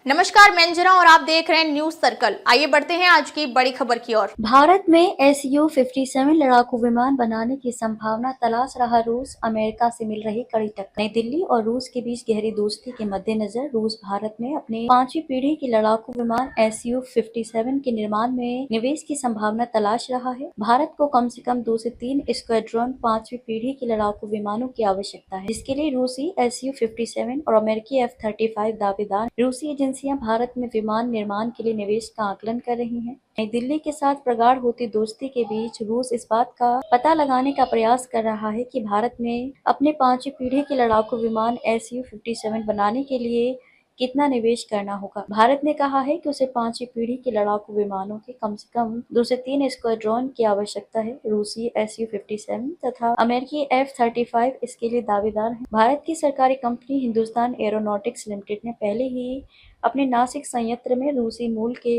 नमस्कार, मैं अंजना और आप देख रहे हैं न्यूज सर्कल। आइए बढ़ते हैं आज की बड़ी खबर की ओर। भारत में Su-57 लड़ाकू विमान बनाने की संभावना तलाश रहा रूस। अमेरिका से मिल रही कड़ी टक्कर। नई दिल्ली और रूस के बीच गहरी दोस्ती के मद्देनजर रूस भारत में अपने 5वीं पीढ़ी की लड़ाकू विमान Su-57 के निर्माण में निवेश की संभावना तलाश रहा है। भारत को कम से कम 2 से 3 स्क्वाड्रन 5वीं पीढ़ी की लड़ाकू विमानों की आवश्यकता है, जिसके लिए रूसी Su-57 और अमेरिकी F-35 दावेदार। रूसी एजेंसियां भारत में विमान निर्माण के लिए निवेश का आकलन कर रही हैं। नई दिल्ली के साथ प्रगाढ़ होती दोस्ती के बीच रूस इस बात का पता लगाने का प्रयास कर रहा है कि भारत में अपने 5वीं पीढ़ी के लड़ाकू विमान Su-57 बनाने के लिए कितना निवेश करना होगा। भारत ने कहा है कि उसे 5वीं पीढ़ी के लड़ाकू विमानों के कम से कम 2 से 3 स्क्वाड्रन की आवश्यकता है। रूसी Su-57 तथा अमेरिकी F-35 इसके लिए दावेदार हैं। भारत की सरकारी कंपनी हिंदुस्तान एरोनॉटिक्स लिमिटेड ने पहले ही अपने नासिक संयंत्र में रूसी मूल के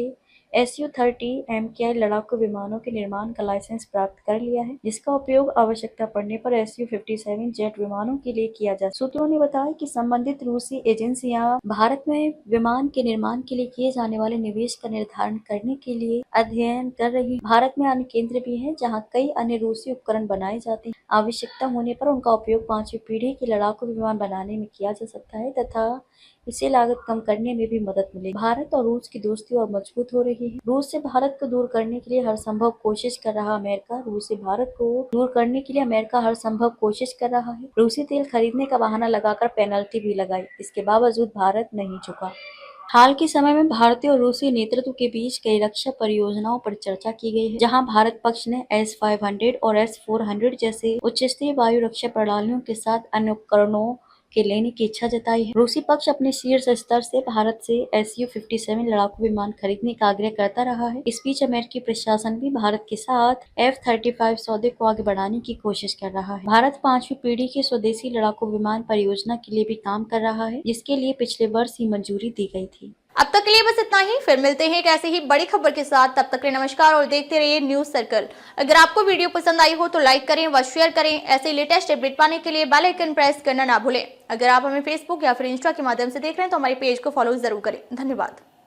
Su-30 MKI लड़ाकू विमानों के निर्माण का लाइसेंस प्राप्त कर लिया है, जिसका उपयोग आवश्यकता पड़ने पर Su-57 जेट विमानों के लिए किया जा। सूत्रों ने बताया कि संबंधित रूसी एजेंसियां भारत में विमान के निर्माण के लिए किए जाने वाले निवेश का निर्धारण करने के लिए अध्ययन कर रही। भारत में अन्य केंद्र भी हैं जहां कई अन्य रूसी उपकरण बनाए जाते हैं। आवश्यकता होने पर उनका उपयोग 5वीं पीढ़ी के लड़ाकू विमान बनाने में किया जा सकता है तथा इससे लागत कम करने में भी मदद मिलेगी। भारत और रूस की दोस्ती और मजबूत हो रही है। रूस से भारत को दूर करने के लिए हर संभव कोशिश कर रहा अमेरिका। रूस से भारत को दूर करने के लिए अमेरिका हर संभव कोशिश कर रहा है। रूसी तेल खरीदने का बहाना लगाकर पेनल्टी भी लगाई। इसके बावजूद भारत नहीं झुका। हाल के समय में भारतीय और रूसी नेतृत्व के बीच कई रक्षा परियोजनाओं पर चर्चा की गई है, जहां भारत पक्ष ने S-500 और S-400 जैसे उच्चस्तरीय वायु रक्षा प्रणालियों के साथ अन्य उपकरणों के लेने की इच्छा जताई है। रूसी पक्ष अपने शीर्ष स्तर से भारत से Su-57 लड़ाकू विमान खरीदने का आग्रह करता रहा है। इस बीच अमेरिकी प्रशासन भी भारत के साथ F-35 सौदे को आगे बढ़ाने की कोशिश कर रहा है। भारत 5वीं पीढ़ी के स्वदेशी लड़ाकू विमान परियोजना के लिए भी काम कर रहा है, जिसके लिए पिछले वर्ष ही मंजूरी दी गई थी। अब तक के लिए बस इतना ही। फिर मिलते हैं एक ऐसे ही बड़ी खबर के साथ। तब तक के लिए नमस्कार और देखते रहिए न्यूज सर्कल। अगर आपको वीडियो पसंद आई हो तो लाइक करें व शेयर करें। ऐसे लेटेस्ट अपडेट पाने के लिए बेल आइकन प्रेस करना ना भूलें। अगर आप हमें फेसबुक या फिर इंस्टा के माध्यम से देख रहे हैं तो हमारे पेज को फॉलो जरूर करें। धन्यवाद।